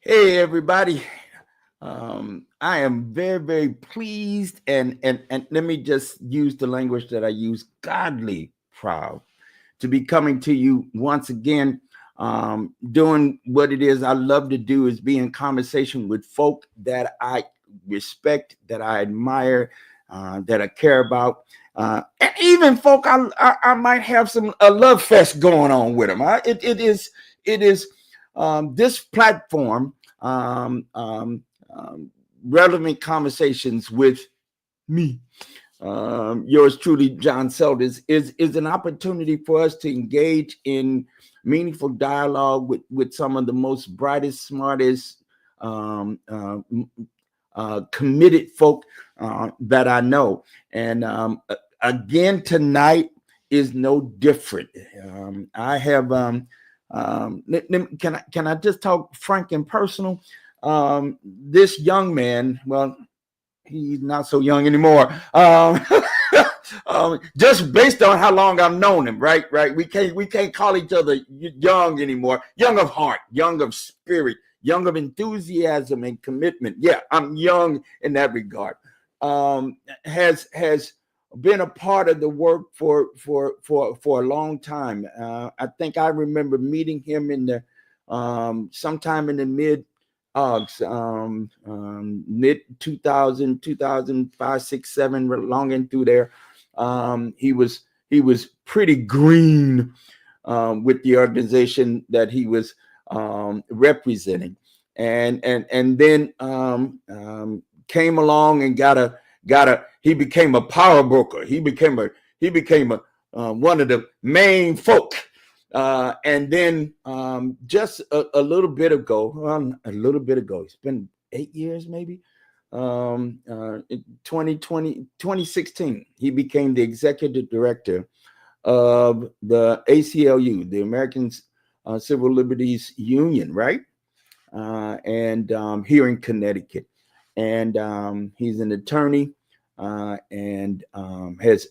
Hey, everybody. I am very, very pleased and let me just use the language that I use, godly proud to be coming to you once again, doing what it is I love to do, is be in conversation with folk that I respect, that I admire, that I care about, and even folk I might have a love fest going on with them. It is this platform, relevant conversations with me, yours truly, John Selders, is an opportunity for us to engage in meaningful dialogue with some of the most brightest, smartest, committed folk that I know. And again, tonight is no different. I have can I just talk frank and personal? This young man, well, he's not so young anymore. Just based on how long I've known him, right? We can't call each other young anymore. Young of heart, young of spirit, young of enthusiasm and commitment. Yeah, I'm young in that regard. Has been a part of the work for a long time. I think I remember meeting him in the sometime in the mid 2000, 2005, 6, 7, long in through there. He was pretty green with the organization that he was representing, and then came along and he became a power broker. He became one of the main folk. And then just a little bit ago, it's been 8 years maybe, in 2016, he became the executive director of the ACLU, the American Civil Liberties Union, right? And here in Connecticut. And he's an attorney, and has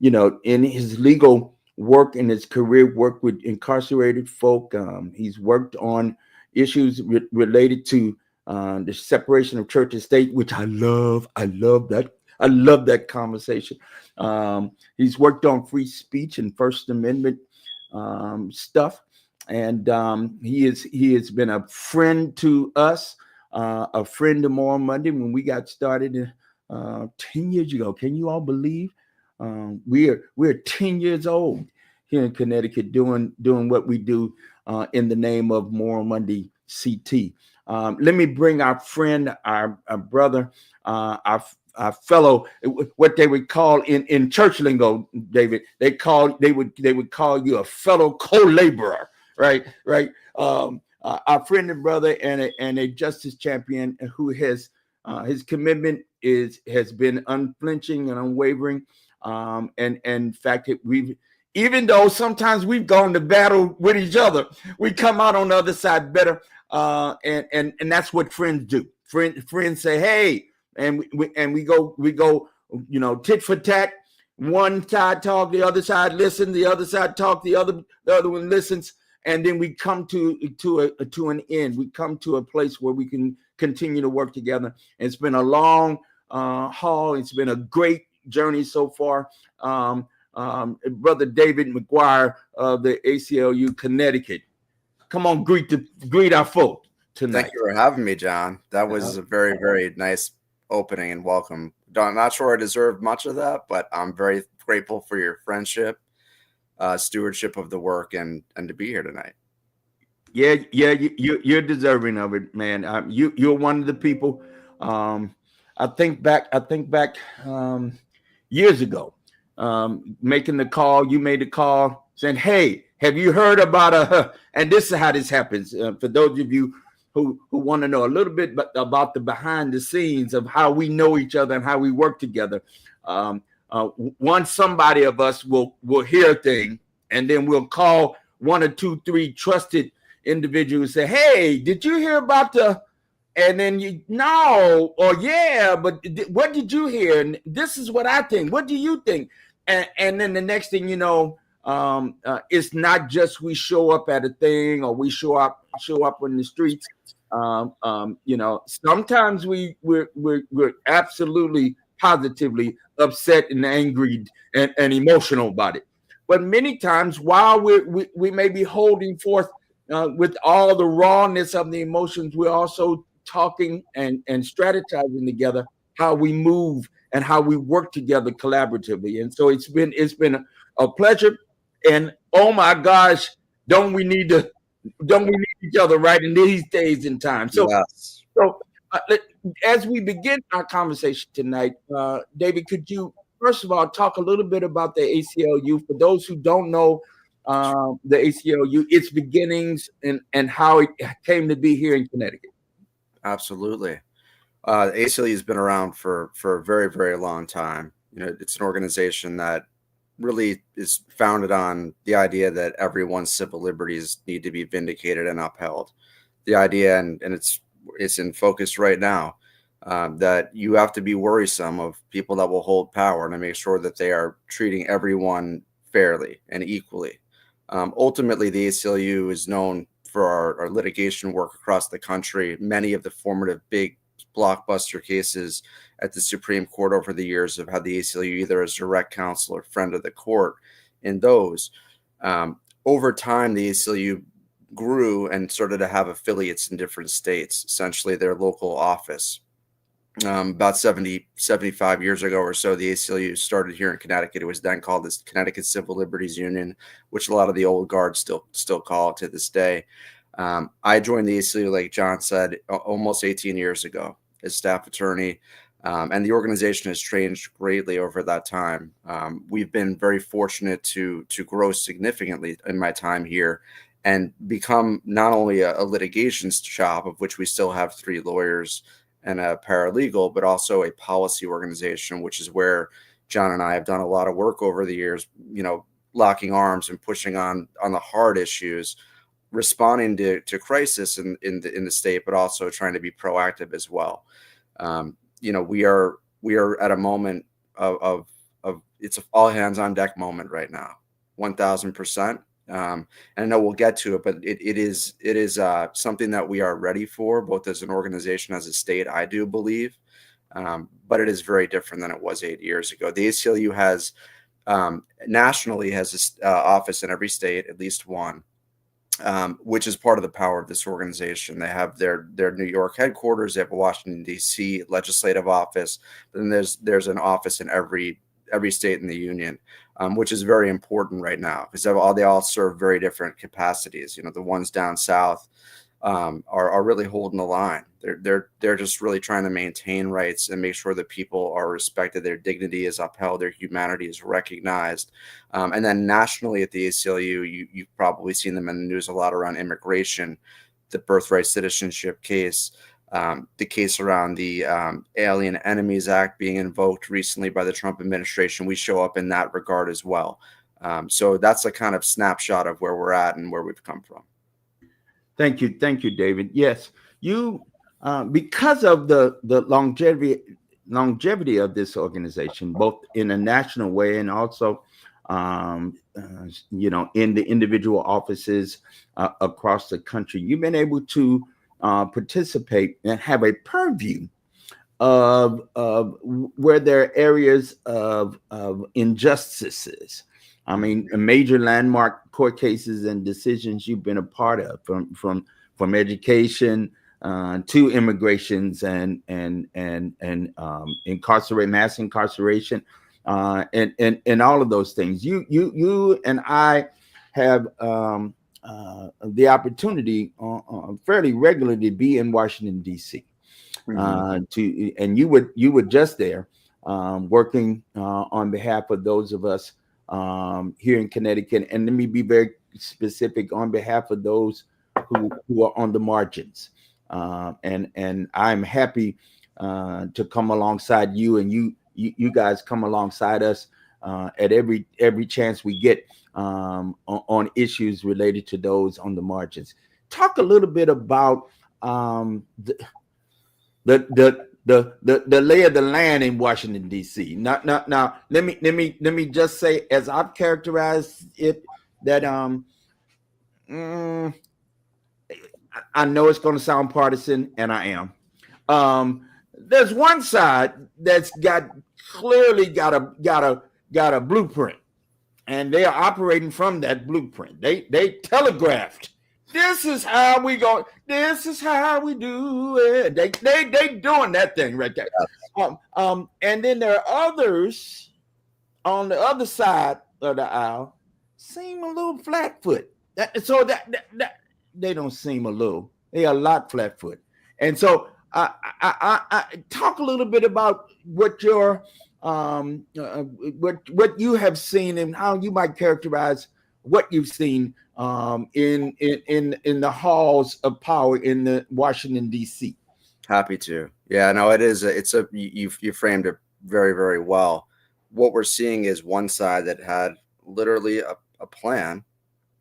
in his legal work, in his career, worked with incarcerated folk. He's worked on issues related to the separation of church and state, which I love that conversation. He's worked on free speech and First Amendment stuff, and he has been a friend to us, a friend to More Monday when we got started 10 years ago. Can you all believe we're 10 years old here in Connecticut doing what we do in the name of More Monday CT. Let me bring our friend, our brother, our fellow, what they would call in church lingo, David, they would call you a fellow co-laborer, right? Our friend and brother and a justice champion who has His commitment has been unflinching and unwavering. And in fact, even though sometimes we've gone to battle with each other, we come out on the other side better. And that's what friends do. Friends say, "Hey," and we go, tit for tat. One side talk, the other side listen, the other side talk, the other one listens, and then we come to an end. We come to a place where we can continue to work together. It's been a long haul. It's been a great journey so far. Brother David McGuire of the ACLU Connecticut, come on, greet our folk tonight. Thank you for having me, John. That was a very, very nice opening and welcome. I'm not sure I deserved much of that, but I'm very grateful for your friendship, stewardship of the work, and to be here tonight. Yeah, you're deserving of it, man. You're one of the people. I think back years ago, making the call. You made the call saying, "Hey, have you heard about and this is how this happens. For those of you who want to know a little bit about the behind the scenes of how we know each other and how we work together. Once somebody of us will hear a thing, and then we'll call one or two, three trusted individuals, say, "Hey, did you hear about and then no, or yeah, but what did you hear? And this is what I think. What do you think?" And then the next thing you know, it's not just we show up at a thing or we show up in the streets. Sometimes we're absolutely positively upset and angry and emotional about it. But many times, while we may be holding forth with all the rawness of the emotions, we're also talking and strategizing together how we move and how we work together collaboratively. And so it's been a pleasure. And oh my gosh, don't we need each other right in these days and times? So, yes. As we begin our conversation tonight, David, could you first of all talk a little bit about the ACLU for those who don't know the ACLU, its beginnings, and how it came to be here in Connecticut? Absolutely. The ACLU has been around for a very, very long time. It's an organization that really is founded on the idea that everyone's civil liberties need to be vindicated and upheld. The idea, and it's in focus right now, that you have to be worrisome of people that will hold power and to make sure that they are treating everyone fairly and equally. Ultimately, the ACLU is known for our litigation work across the country. Many of the formative big blockbuster cases at the Supreme Court over the years have had the ACLU either as direct counsel or friend of the court in those. Over time, the ACLU grew and started to have affiliates in different states, essentially their local office. About 75 years ago or so, the ACLU started here in Connecticut. It was then called the Connecticut Civil Liberties Union, which a lot of the old guard still call it to this day. I joined the ACLU, like John said, almost 18 years ago as staff attorney, and the organization has changed greatly over that time. We've been very fortunate to grow significantly in my time here and become not only a litigation shop, of which we still have 3 lawyers and a paralegal, but also a policy organization, which is where John and I have done a lot of work over the years, locking arms and pushing on the hard issues, responding to crisis in the state, but also trying to be proactive as well. We are at a moment of it's an all hands on deck moment right now, 1000%. And I know we'll get to it, but it is something that we are ready for, both as an organization, as a state, I do believe. But it is very different than it was 8 years ago. The ACLU has nationally has an office in every state, at least one, which is part of the power of this organization. They have their New York headquarters, they have a Washington, D.C. legislative office, and there's an office in every state in the union, which is very important right now because they all serve very different capacities. The ones down south are really holding the line. They're just really trying to maintain rights and make sure that people are respected, their dignity is upheld, their humanity is recognized. And then nationally at the ACLU, you've probably seen them in the news a lot around immigration, the birthright citizenship case. The case around the Alien Enemies Act being invoked recently by the Trump administration, we show up in that regard as well. So that's a kind of snapshot of where we're at and where we've come from. Thank you, David. Yes, you because of the longevity of this organization, both in a national way and also, in the individual offices across the country, you've been able to participate and have a purview of where there are areas of injustices. I mean, major landmark court cases and decisions you've been a part of, from education to immigrations and mass incarceration, and all of those things. You and I have the opportunity fairly regularly to be in Washington, D.C. And you were just there working on behalf of those of us here in Connecticut, and let me be very specific, on behalf of those who are on the margins, and I'm happy to come alongside you, and you guys come alongside us at every chance we get on issues related to those on the margins. Talk a little bit about the lay of the land in Washington, D.C. Now, let me just say, as I've characterized it, that I know it's going to sound partisan, and I am. There's one side that's clearly got a blueprint, and they are operating from that blueprint. They telegraphed, this is how we go. This is how we do it. They doing that thing right there. And then there are others on the other side of the aisle seem a little flatfoot. So they don't seem a little. They are a lot flatfoot. And so I talk a little bit about what your what you have seen and how you might characterize what you've seen in the halls of power in the Washington, D.C. Happy to. Yeah, no, you framed it very, very well. What we're seeing is one side that had literally a plan,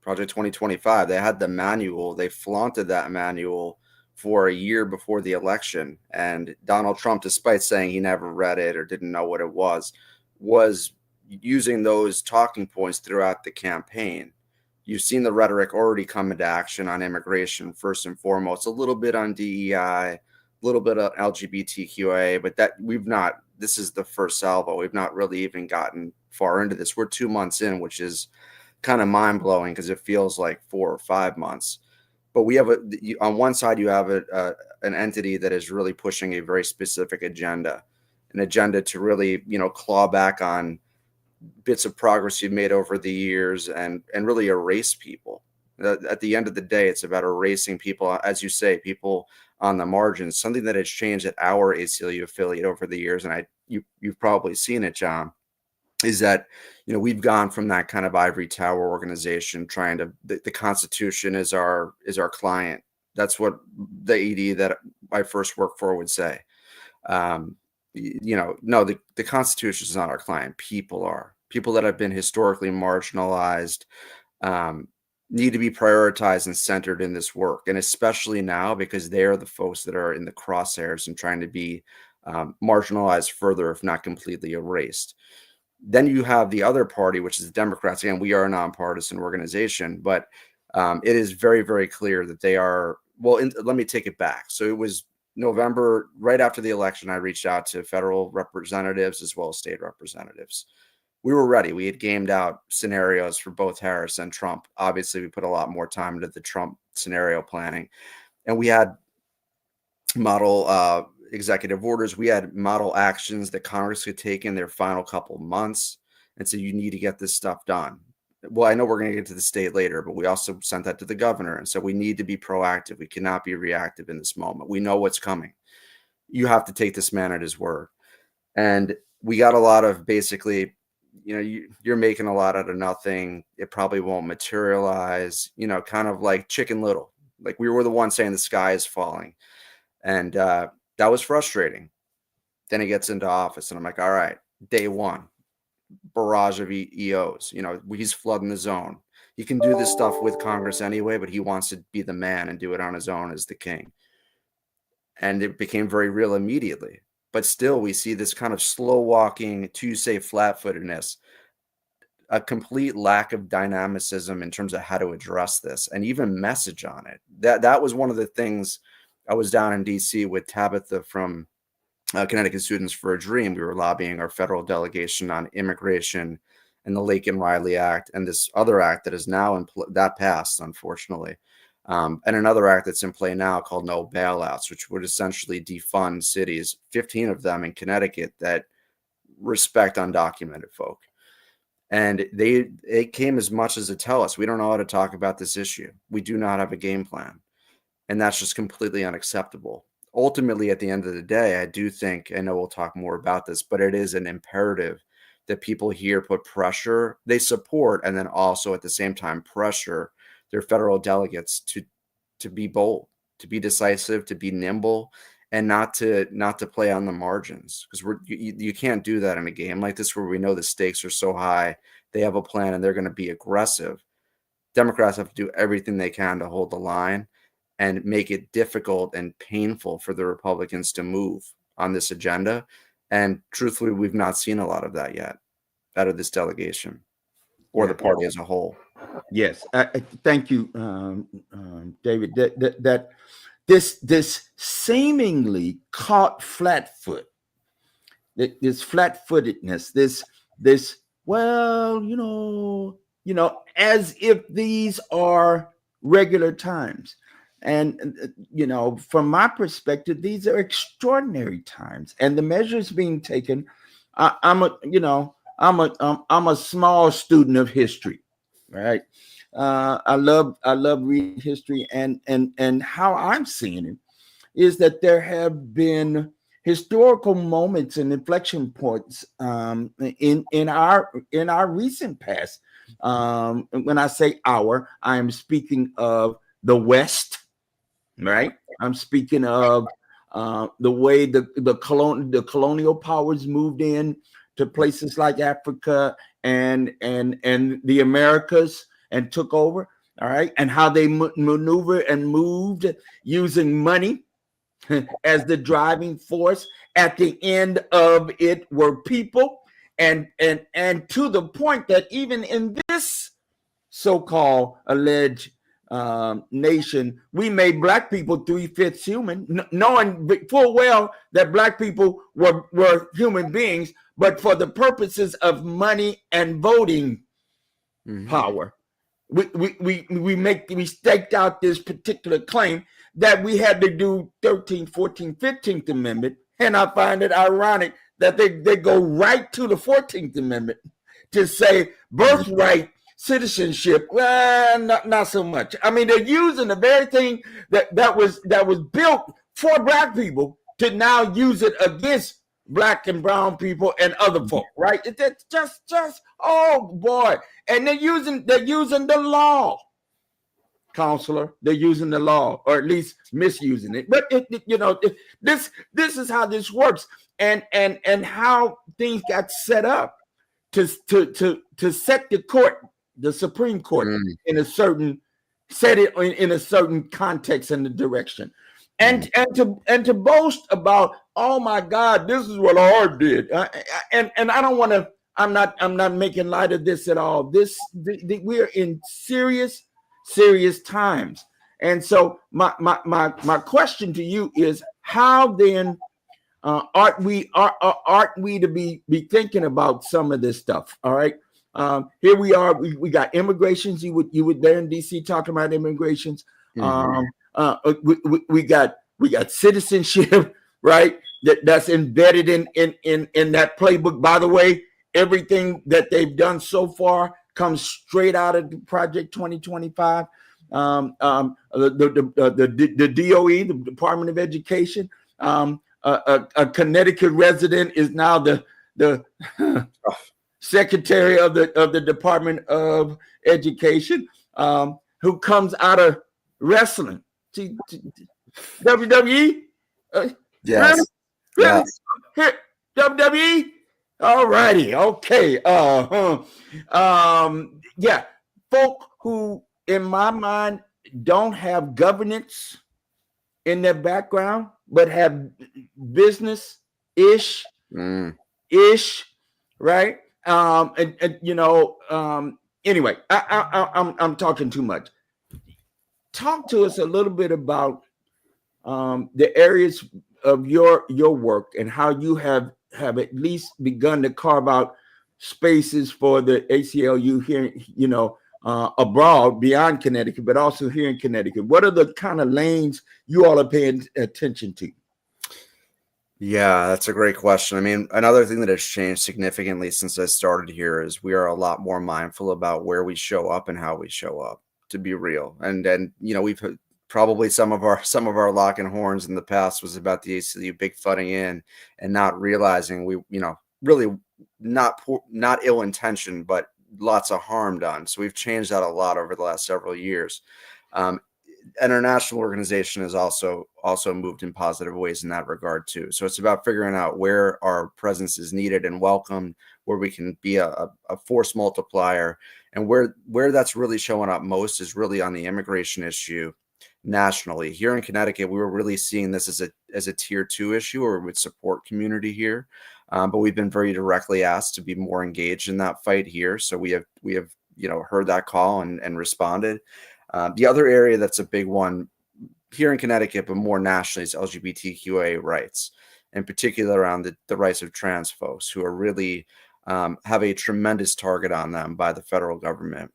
Project 2025. They had the manual. They flaunted that manual for a year before the election. And Donald Trump, despite saying he never read it or didn't know what it was using those talking points throughout the campaign. You've seen the rhetoric already come into action on immigration, first and foremost, a little bit on DEI, a little bit of LGBTQA, but this is the first salvo. We've not really even gotten far into this. We're 2 months in, which is kind of mind blowing because it feels like 4 or 5 months. But we have on one side, you have an entity that is really pushing a very specific agenda, an agenda to really, claw back on bits of progress you've made over the years and really erase people. At the end of the day, it's about erasing people, as you say, people on the margins, something that has changed at our ACLU affiliate over the years. And you've probably seen it, John, is that, we've gone from that kind of ivory tower organization trying to, the Constitution is our client. That's what the ED that I first worked for would say. No, the Constitution is not our client. People are. People that have been historically marginalized need to be prioritized and centered in this work. And especially now, because they are the folks that are in the crosshairs and trying to be marginalized further, if not completely erased. Then you have the other party, which is the Democrats. Again, we are a nonpartisan organization, but it is very, very clear that they are. Well, let me take it back. So it was November, right after the election, I reached out to federal representatives as well as state representatives. We were ready. We had gamed out scenarios for both Harris and Trump. Obviously, we put a lot more time into the Trump scenario planning, and we had model executive orders. We had model actions that Congress could take in their final couple months. And so you need to get this stuff done. Well, I know we're going to get to the state later, but we also sent that to the governor. And so we need to be proactive. We cannot be reactive in this moment. We know what's coming. You have to take this man at his word. And we got a lot of basically, you're making a lot out of nothing. It probably won't materialize, kind of like Chicken Little. Like we were the ones saying the sky is falling. And that was frustrating. Then he gets into office, and I'm like, all right, day one, barrage of EOs. You know, he's flooding the zone. He can do this stuff with Congress anyway, but he wants to be the man and do it on his own as the king. And it became very real immediately. But still, we see this kind of slow walking, to say flat-footedness, a complete lack of dynamicism in terms of how to address this and even message on it. That was one of the things. I was down in DC with Tabitha from Connecticut Students for a Dream. We were lobbying our federal delegation on immigration and the Lake and Riley Act and this other act that is now that passed, unfortunately. And another act that's in play now called No Bailouts, which would essentially defund cities, 15 of them in Connecticut, that respect undocumented folk. And they came as much as to tell us, we don't know how to talk about this issue. We do not have a game plan. And that's just completely unacceptable. Ultimately, at the end of the day, I do think, I know we'll talk more about this, but it is an imperative that people here put pressure, they support, and then also at the same time pressure their federal delegates to be bold, to be decisive, to be nimble, and not to play on the margins, because you can't do that in a game like this where we know the stakes are so high. They have a plan and they're going to be aggressive. Democrats have to do everything they can to hold the line and make it difficult and painful for the Republicans to move on this agenda. And truthfully, we've not seen a lot of that yet out of this delegation or the party as a whole. Yes, thank you, David. That this seemingly caught flat-foot, this flat-footedness, this well, as if these are regular times. And, from my perspective, these are extraordinary times, and the measures being taken. I'm a small student of history, right? I love reading history, and how I'm seeing it is that there have been historical moments and inflection points in our recent past. When I say our, I am speaking of the West. Right, I'm speaking of the way the colonial powers moved in to places like Africa and the Americas and took over. All right, and how they maneuver and moved using money as the driving force. At the end of it were people, and to the point that even in this so-called alleged nation, we made Black people 3/5 human, knowing full well that Black people were human beings, but for the purposes of money and voting power, we staked out this particular claim that we had to do 13th, 14th, 15th Amendment, and I find it ironic that they go right to the 14th Amendment to say birthright citizenship. Well, not so much. I mean, they're using the very thing that was built for Black people to now use it against Black and brown people and other folk, right? It's just oh boy. And they're using the law, counselor. They're using the law, or at least misusing it. But this is how this works, and how things got set up to set the court, the Supreme Court, in a certain context and the direction, and to boast about, oh my God, this is what Art did, and I don't want to. I'm not making light of this at all. We are in serious times, and so my question to you is, how then aren't we to be thinking about some of this stuff? All right. Here we are. We got immigrations. You would there in DC talking about immigrations. We got citizenship, right? That's embedded in that playbook. By the way, everything that they've done so far comes straight out of Project 2025. The DOE, the Department of Education. A Connecticut resident is now the secretary of the Department of Education, who comes out of wrestling. WWE, Yes. Really? Really? Yes. Here, WWE? All righty. Okay. Yeah. Folk who, in my mind, don't have governance in their background, but have business ish, Mm. right? Anyway, I'm talking too much. Talk to us a little bit about the areas of your work and how you have at least begun to carve out spaces for the ACLU here, abroad beyond Connecticut, but also here in Connecticut. What are the kind of lanes you all are paying attention to? Yeah, that's a great question. I mean, another thing that has changed significantly since I started here is we are a lot more mindful about where we show up and how we show up, to be real. And we've probably some of our lock and horns in the past was about the ACLU big futting in and not realizing we, really not ill intentioned, but lots of harm done. So we've changed that a lot over the last several years. Um, International organization has also moved in positive ways in that regard too. So it's about figuring out where our presence is needed and welcomed, where we can be a force multiplier, and where that's really showing up most is really on the immigration issue nationally. Here in Connecticut, we were really seeing this as a tier 2 issue, or with support community here, but we've been very directly asked to be more engaged in that fight here. So we have heard that call and responded. The other area that's a big one here in Connecticut, but more nationally, is LGBTQA rights, in particular around the rights of trans folks who are really have a tremendous target on them by the federal government.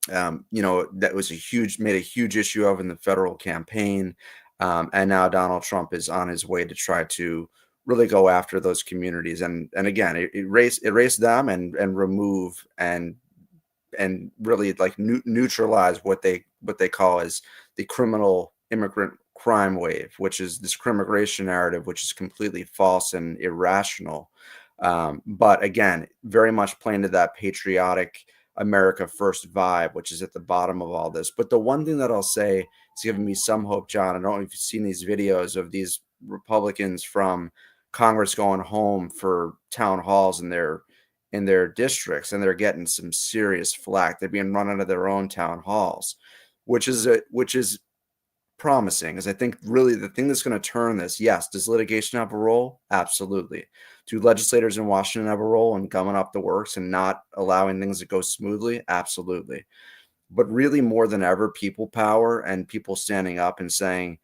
That was made a huge issue of in the federal campaign. And now Donald Trump is on his way to try to really go after those communities. And again, erase them and remove and really like neutralize what they call as the criminal immigrant crime wave, which is this crimmigration narrative, which is completely false and irrational. But again, very much playing to that patriotic America first vibe, which is at the bottom of all this. But the one thing that I'll say is giving me some hope, John, I don't know if you've seen these videos of these Republicans from Congress going home for town halls in their districts, and they're getting some serious flack. They're being run out of their own town halls, which is promising, because I think really the thing that's going to turn this, yes, does litigation have a role? Absolutely. Do legislators in Washington have a role in gumming up the works and not allowing things to go smoothly? Absolutely. But really, more than ever, people power and people standing up and saying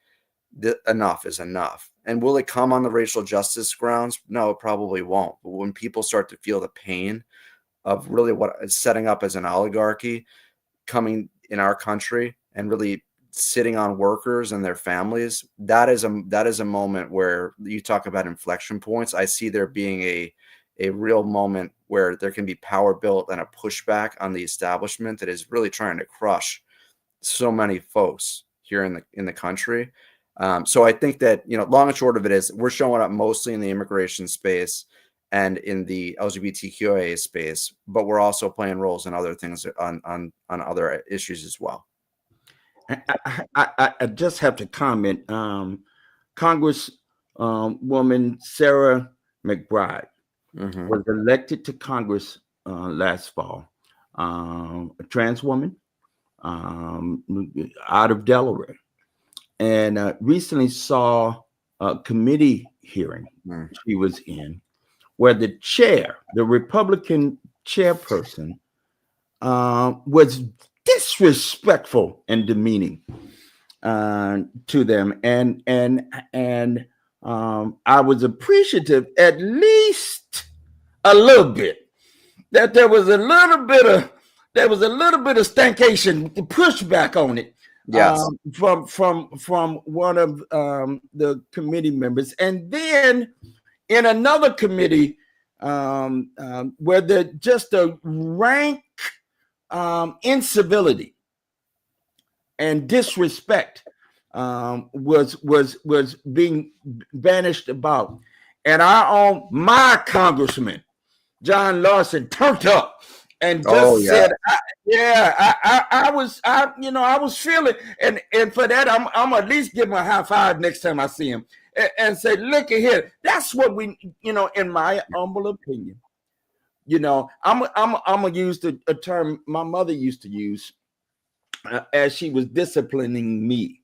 enough is enough. And will it come on the racial justice grounds? No, it probably won't. But when people start to feel the pain of really what is setting up as an oligarchy coming in our country and really sitting on workers and their families, that is a moment where you talk about inflection points. I see there being a real moment where there can be power built and a pushback on the establishment that is really trying to crush so many folks here in the country. So I think that, long and short of it is we're showing up mostly in the immigration space and in the LGBTQIA space, but we're also playing roles in other things on other issues as well. I just have to comment. Congresswoman Sarah McBride was elected to Congress last fall, a trans woman out of Delaware, and recently saw a committee hearing she was in where the Republican chairperson, was disrespectful and demeaning to them, and I was appreciative, at least a little bit, that there was a little bit of stancation pushback on it. Yes. From one of the committee members, and then in another committee where just a rank incivility and disrespect was being banished about, and our own my John Lawson turned up and just said, I was feeling, and for that I'm at least give him a high five next time I see him. and say, look at here. That's what we, in my humble opinion, I'm gonna use a term my mother used to use as she was disciplining me.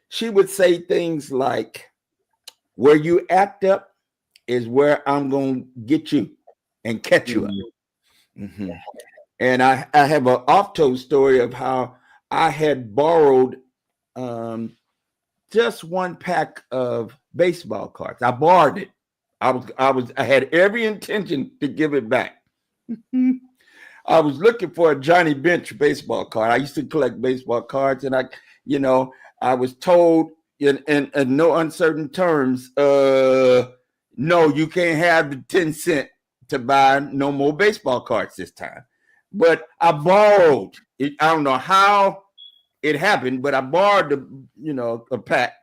She would say things like, where you act up is where I'm going to get you and catch you up. Mm-hmm. And I have an off-told story of how I had borrowed just one pack of baseball cards. I borrowed it. I had every intention to give it back. I was looking for a Johnny Bench baseball card. I used to collect baseball cards, and I was told in no uncertain terms, no, you can't have the 10 cent to buy no more baseball cards this time. But I borrowed it. I don't know how it happened, but I borrowed a pack,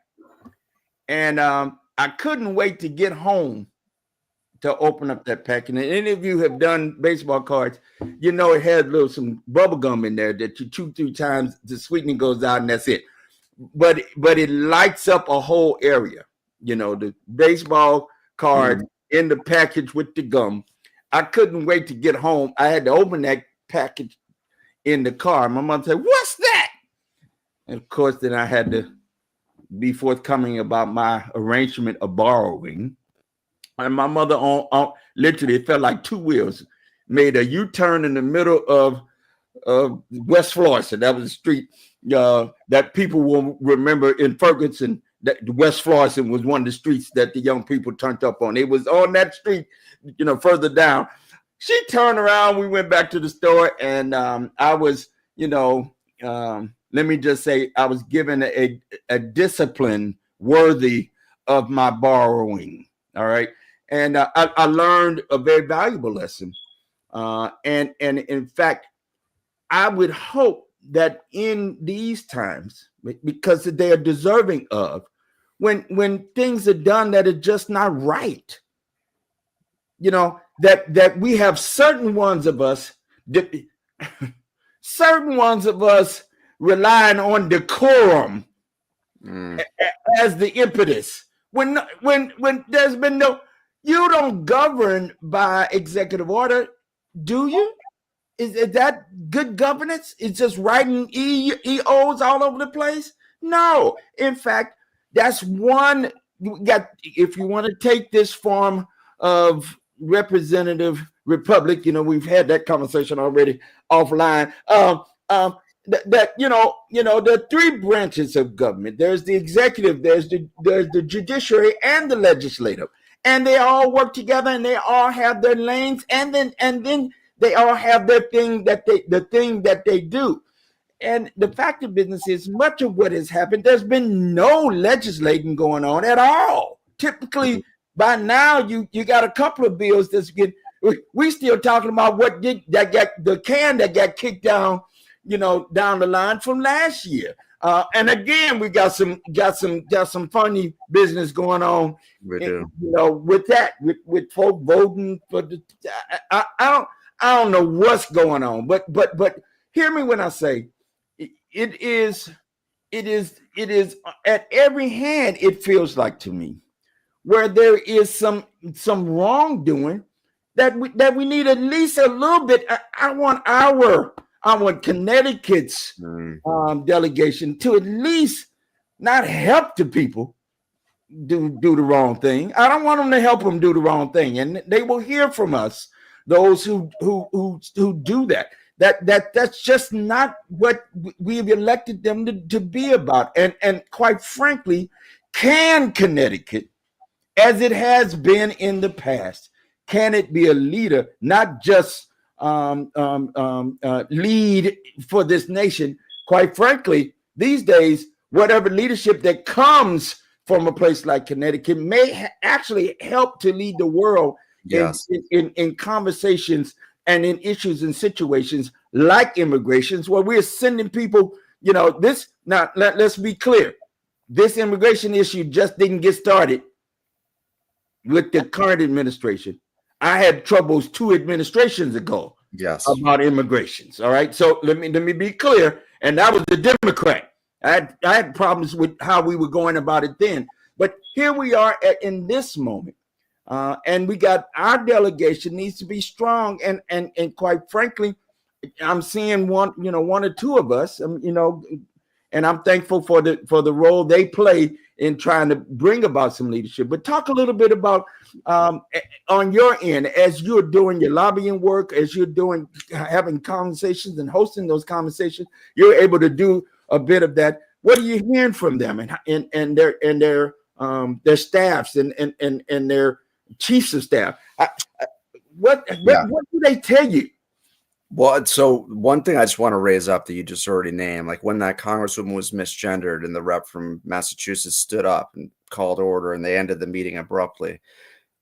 and I couldn't wait to get home to open up that pack. And any of you have done baseball cards, it has some bubble gum in there that you chew 3 times, the sweetening goes out, and that's it. But it lights up a whole area. The baseball card in the package with the gum. I couldn't wait to get home. I had to open that package in the car. My mom said, "What's that?" And of course, then I had to be forthcoming about my arrangement of borrowing. And my mother, on literally, it felt like 2 wheels, made a U-turn in the middle of West Florissant. That was the street that people will remember in Ferguson. That West Florissant was one of the streets that the young people turned up on. It was on that street, further down. She turned around. We went back to the store, and I was, let me just say, I was given a discipline worthy of my borrowing. All right. And I learned a very valuable lesson. And in fact, I would hope that in these times, because they are deserving of, when things are done that are just not right, that we have certain ones of us relying on decorum as the impetus. When there's been you don't govern by executive order, do you? Is that good governance? It's just writing EOs all over the place? No. In fact, that's one. If you want to take this form of representative republic, we've had that conversation already offline. There are 3 branches of government. There's the executive, there's the judiciary, and the legislative, and they all work together, and they all have their lanes, and then they all have their thing that they do. And the fact of business is, much of what has happened, there's been no legislating going on at all. Typically, by now, you got a couple of bills that's we still talking about that got kicked down, down the line from last year. And again, we got some funny business going on. We do. With that, with folk voting for the. I don't know what's going on, but hear me when I say it is at every hand. It feels like to me where there is some wrongdoing that we need at least a little bit. I want Connecticut's delegation to at least not help the people do the wrong thing. I don't want them to help them do the wrong thing, and they will hear from us, those who do that. That's just not what we've elected them to be about. And quite frankly, can Connecticut, as it has been in the past, can it be a leader, not just lead for this nation? Quite frankly, these days, whatever leadership that comes from a place like Connecticut may actually help to lead the world in conversations and in issues and situations like immigrations, where we're sending people, this. Now, let's be clear. This immigration issue just didn't get started with the current administration. I had troubles 2 administrations ago about immigrations. All right. So let me be clear. And that was the Democrat. I had problems with how we were going about it then. But here we are in this moment. And we got our delegation needs to be strong. And quite frankly, I'm seeing one or two of us, and I'm thankful for the role they play in trying to bring about some leadership. But talk a little bit about on your end, as you're doing your lobbying work, as you're having conversations and hosting those conversations, you're able to do a bit of that. What are you hearing from them and their staffs and their chiefs of staff? What do they tell you? Well, so one thing I just want to raise up that you just already named, like when that congresswoman was misgendered and the rep from Massachusetts stood up and called order and they ended the meeting abruptly.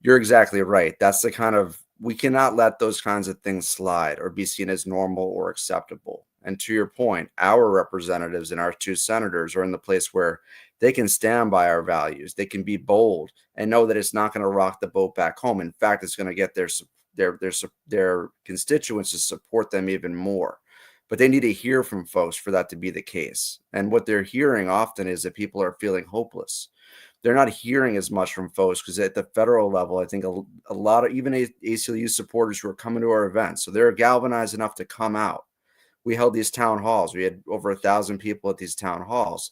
You're exactly right. That's the kind of, we cannot let those kinds of things slide or be seen as normal or acceptable. And to your point, our representatives and our two senators are in the place where they can stand by our values. They can be bold and know that it's not going to rock the boat back home. In fact, it's going to get their constituents to support them even more. But they need to hear from folks for that to be the case. And what they're hearing often is that people are feeling hopeless. They're not hearing as much from folks because at the federal level, I think a lot of even ACLU supporters who are coming to our events, so they're galvanized enough to come out. We held these town halls. We had over 1,000 people at these town halls.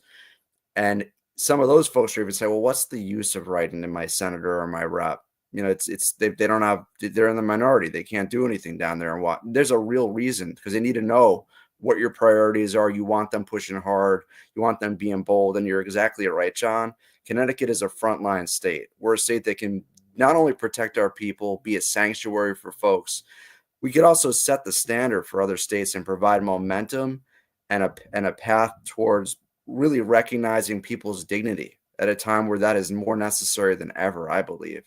And some of those folks are even say, well, what's the use of writing to my senator or my rep? They don't have, they're in the minority. They can't do anything down there. And there's a real reason, because they need to know what your priorities are. You want them pushing hard. You want them being bold. And you're exactly right, John. Connecticut is a frontline state. We're a state that can not only protect our people, be a sanctuary for folks, we could also set the standard for other states and provide momentum and a path towards really recognizing people's dignity at a time where that is more necessary than ever, I believe.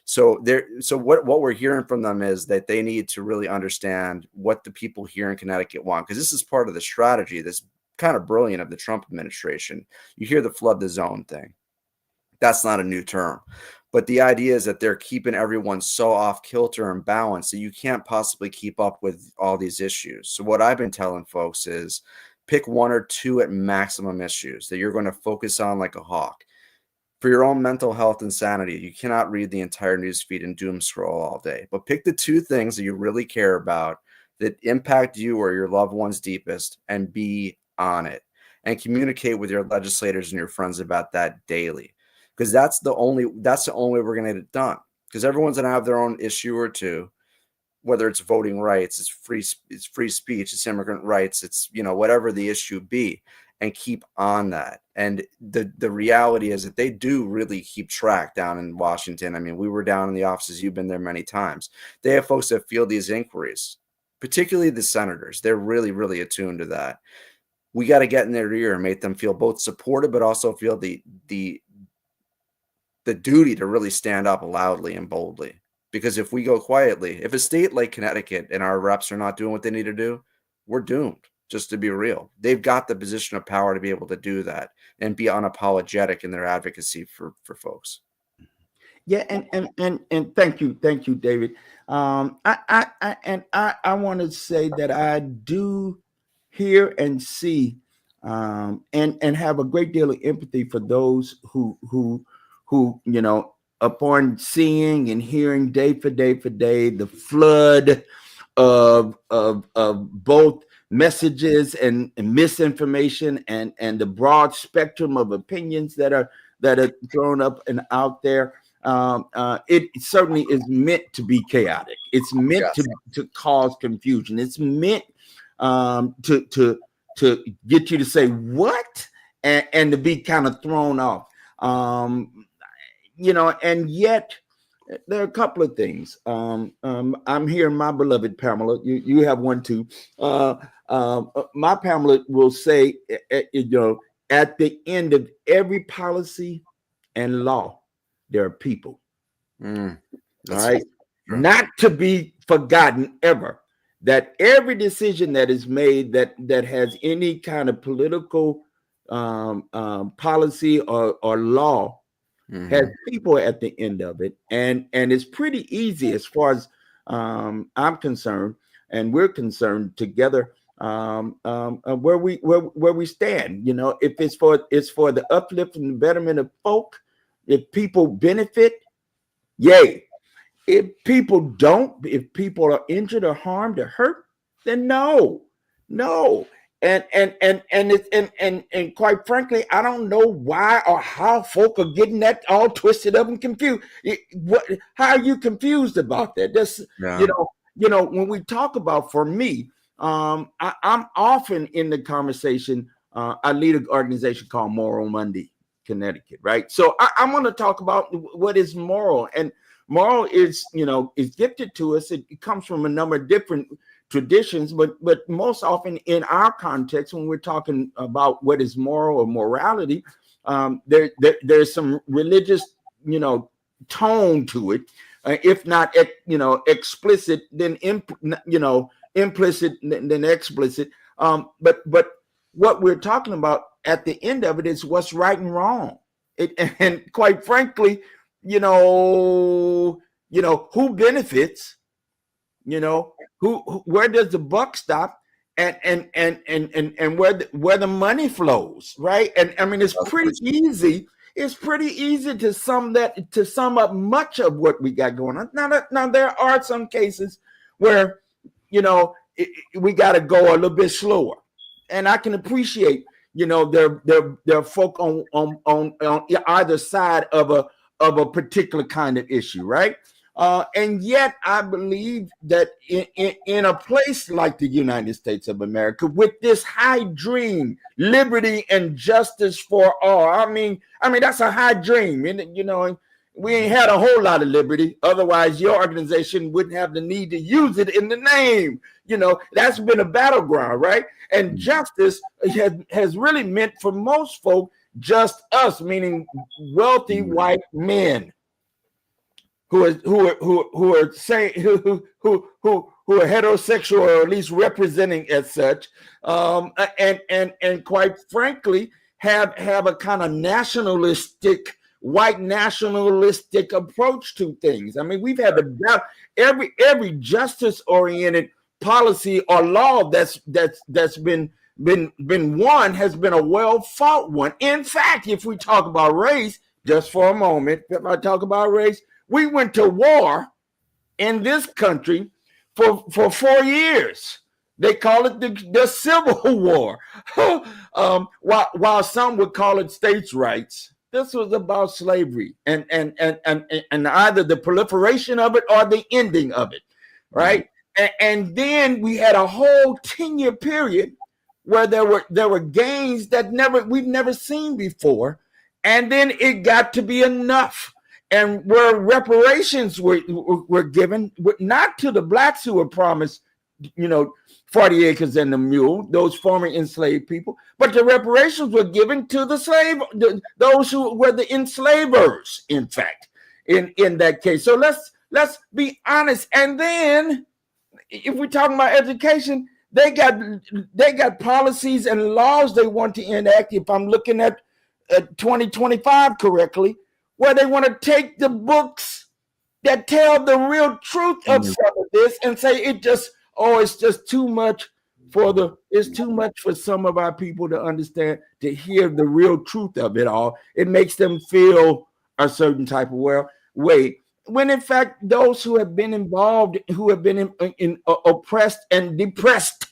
So what we're hearing from them is that they need to really understand what the people here in Connecticut want, because this is part of the strategy that's kind of brilliant of the Trump administration. You hear the flood the zone thing. That's not a new term. But the idea is that they're keeping everyone so off kilter and balance that you can't possibly keep up with all these issues. So what I've been telling folks is pick one or two at maximum issues that you're going to focus on like a hawk. For your own mental health and sanity, you cannot read the entire news feed and doom scroll all day. But pick the two things that you really care about that impact you or your loved ones deepest and be on it. And communicate with your legislators and your friends about that daily. Because that's the only way we're going to get it done. Because everyone's going to have their own issue or two, whether it's voting rights, it's free speech, it's immigrant rights, it's whatever the issue be, and keep on that. And the reality is that they do really keep track down in Washington. I mean, we were down in the offices. You've been there many times. They have folks that field these inquiries, particularly the senators. They're really, really attuned to that. We got to get in their ear and make them feel both supported, but also feel the duty to really stand up loudly and boldly. Because if we go quietly, if a state like Connecticut and our reps are not doing what they need to do, we're doomed, just to be real. They've got the position of power to be able to do that and be unapologetic in their advocacy for folks. Yeah, and thank you, David. I want to say that I do hear and see and have a great deal of empathy for those who upon seeing and hearing day for day the flood of both messages and misinformation and the broad spectrum of opinions that are thrown up and out there. It certainly is meant to be chaotic. It's meant to cause confusion. It's meant to get you to say what and to be kind of thrown off. And yet there are a couple of things. I'm hearing my beloved Pamela. You have one too. My Pamela will say, at the end of every policy and law, there are people. All right, true. Not to be forgotten ever. That every decision that is made that has any kind of political policy or law has people at the end of it, and it's pretty easy as far as I'm concerned, and we're concerned together where we stand. If it's for the uplift and the betterment of folk, If people benefit, yay. If people don't, if people are injured or harmed or hurt, then no, no. And quite frankly, I don't know why or how folk are getting that all twisted up and confused. How are you confused about that? That's Yeah. when we talk about, for me, I'm often in the conversation. I lead an organization called Moral Monday, Connecticut, right? So I'm going to talk about what is moral, and moral is gifted to us. It comes from a number of different traditions, but most often in our context, when we're talking about what is moral or morality, there's some religious tone to it, if not explicit, then implicit, then explicit. But what we're talking about at the end of it is what's right and wrong. And quite frankly, who benefits, where does the buck stop, and where the money flows, right? And I mean, it's pretty easy. It's pretty easy to sum up much of what we got going on. Now there are some cases where we got to go a little bit slower, and I can appreciate there are folk on either side of a particular kind of issue, right? And yet I believe that in a place like the United States of America, with this high dream, liberty and justice for all, I mean that's a high dream. We ain't had a whole lot of liberty. Otherwise, your organization wouldn't have the need to use it in the name. That's been a battleground, right? And justice has really meant for most folk just us, meaning wealthy white men who are heterosexual, or at least representing as such, and quite frankly have a kind of white nationalistic approach to things. I mean, we've had every justice oriented policy or law that's been won has been a well fought one. In fact, if we talk about race, just for a moment, if I talk about race, we went to war in this country for 4 years. They call it the Civil War, while some would call it states' rights. This was about slavery and either the proliferation of it or the ending of it, right? And then we had a whole 10-year period where there were gains that we've never seen before, and then it got to be enough. And where reparations were given, not to the blacks who were promised, 40 acres and a mule, those former enslaved people, but the reparations were given to those who were the enslavers, in fact, in that case. So let's be honest. And then, if we're talking about education, they got policies and laws they want to enact. If I'm looking at 2025 correctly, where they want to take the books that tell the real truth of some of this and say it's just too much it's too much for some of our people to understand, to hear the real truth of it all. It makes them feel a certain type of way. When in fact, those who have been involved, who have been oppressed and depressed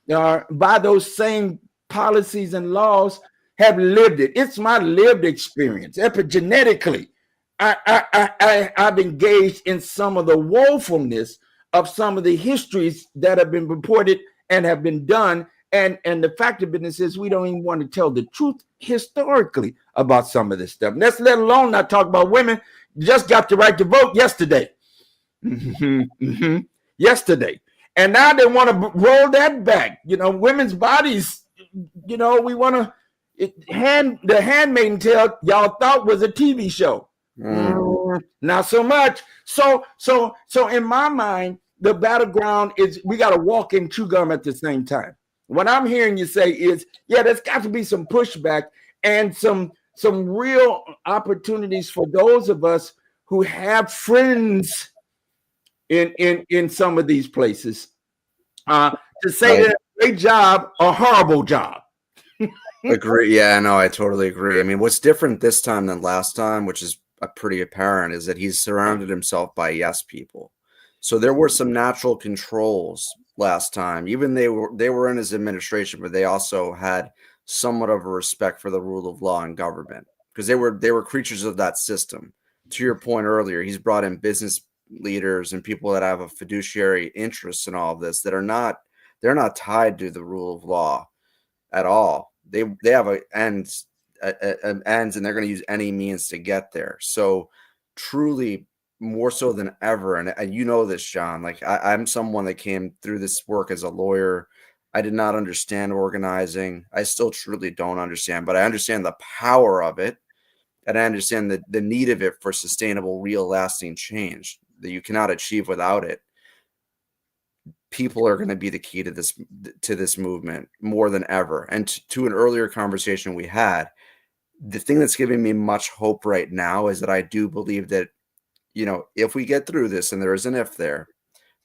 by those same policies and laws, have lived it. It's my lived experience. Epigenetically, I've engaged in some of the woefulness of some of the histories that have been reported and have been done. And the fact of business is, we don't even want to tell the truth historically about some of this stuff. And that's let alone not talk about women. Just got the right to vote yesterday. Yesterday. And now they want to roll that back. Women's bodies, we want to. The Handmaid's Tale y'all thought was a TV show. Not so much. So in my mind, the battleground is we got to walk and chew gum at the same time. What I'm hearing you say is, there's got to be some pushback and some real opportunities for those of us who have friends in some of these places to say that a great job or horrible job. Agree. Yeah, no, I totally agree. I mean, what's different this time than last time, which is pretty apparent, is that he's surrounded himself by yes people. So there were some natural controls last time. Even they were in his administration, but they also had somewhat of a respect for the rule of law and government because they were creatures of that system. To your point earlier, he's brought in business leaders and people that have a fiduciary interest in all of this that are not they're not tied to the rule of law at all. They have an ends, and they're going to use any means to get there. So truly, more so than ever, and you know this, John. Like I'm someone that came through this work as a lawyer. I did not understand organizing. I still truly don't understand, but I understand the power of it, and I understand the need of it for sustainable, real, lasting change that you cannot achieve without it. People are going to be the key to this movement more than ever. And to an earlier conversation we had, the thing that's giving me much hope right now is that I do believe that, if we get through this, and there is an if there,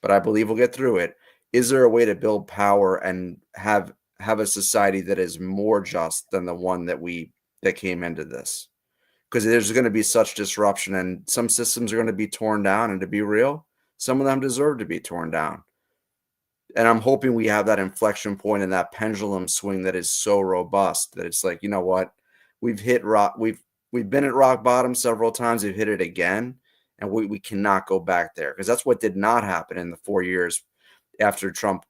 but I believe we'll get through it. Is there a way to build power and have a society that is more just than the one that came into this? Because there's going to be such disruption, and some systems are going to be torn down, and to be real, some of them deserve to be torn down. And I'm hoping we have that inflection point and that pendulum swing that is so robust that it's like, you know what, we've hit rock. We've been at rock bottom several times. We've hit it again, and we cannot go back there, because that's what did not happen in the 4 years after Trump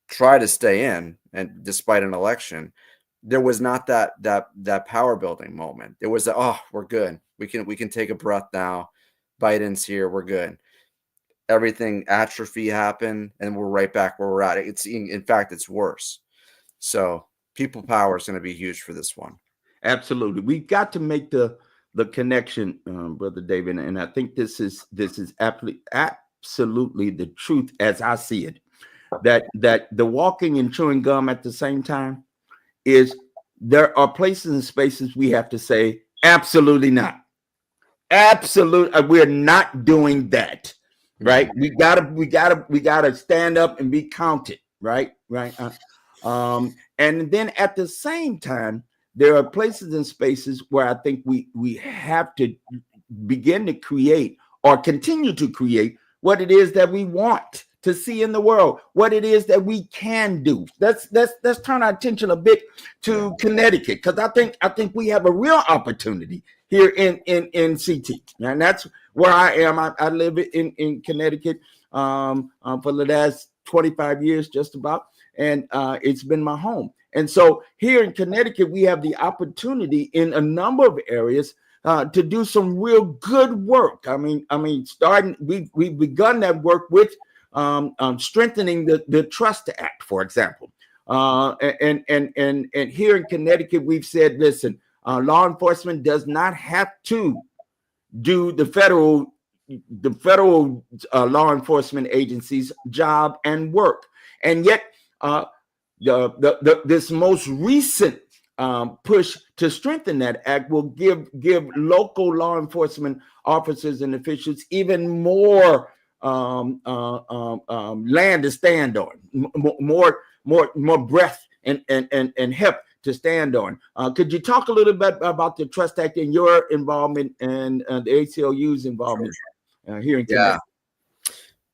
tried to stay in, and despite an election, there was not that power building moment. There was we're good. We can take a breath now. Biden's here. We're good. Everything atrophy happened, and we're right back where we're at. In fact, it's worse. So people power is going to be huge for this one. Absolutely. We've got to make the connection, Brother David. And I think this is absolutely the truth as I see it, that the walking and chewing gum at the same time is there are places and spaces we have to say, absolutely not. Absolutely. We're not doing that. Right. We gotta stand up and be counted. Right. Right. And then at the same time, there are places and spaces where I think we have to begin to create or continue to create what it is that we want to see in the world, what it is that we can do. Let's turn our attention a bit to Connecticut, because I think we have a real opportunity here in CT, and that's where I am. I live in Connecticut for the last 25 years, just about, and it's been my home. And so here in Connecticut, we have the opportunity in a number of areas to do some real good work. I mean, starting we've begun that work with strengthening the Trust Act, for example. And here in Connecticut, we've said, listen, law enforcement does not have to do the federal law enforcement agencies' job and work, and yet this most recent push to strengthen that act will give local law enforcement officers and officials even more land to stand on, more breath and heft to stand on. Could you talk a little bit about the Trust Act and your involvement and the ACLU's involvement here in Connecticut?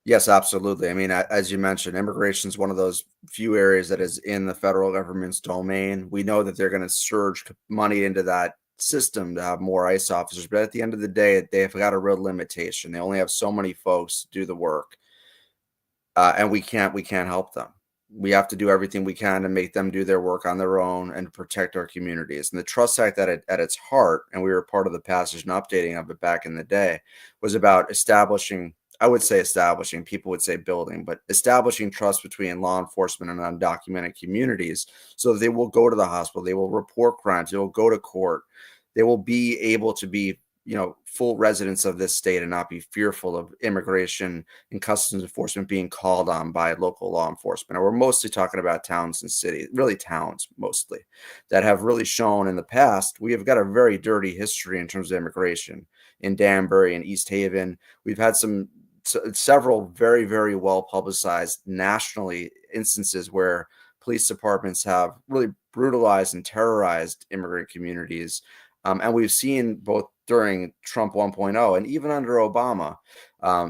Yes, absolutely. I mean, as you mentioned, immigration is one of those few areas that is in the federal government's domain. We know that they're going to surge money into that system to have more ICE officers, but at the end of the day, they've got a real limitation. They only have so many folks to do the work, and we can't help them. We have to do everything we can to make them do their work on their own and protect our communities. And the Trust Act at its heart, and we were part of the passage and updating of it back in the day, was about establishing, I would say establishing, people would say building, but establishing trust between law enforcement and undocumented communities so that they will go to the hospital, they will report crimes, they will go to court, they will be able to be, full residents of this state and not be fearful of immigration and customs enforcement being called on by local law enforcement. And we're mostly talking about towns and cities, really towns mostly, that have really shown in the past, we have got a very dirty history in terms of immigration. In Danbury and East Haven, we've had several very, very well publicized nationally instances where police departments have really brutalized and terrorized immigrant communities. And we've seen both during Trump 1.0 and even under Obama,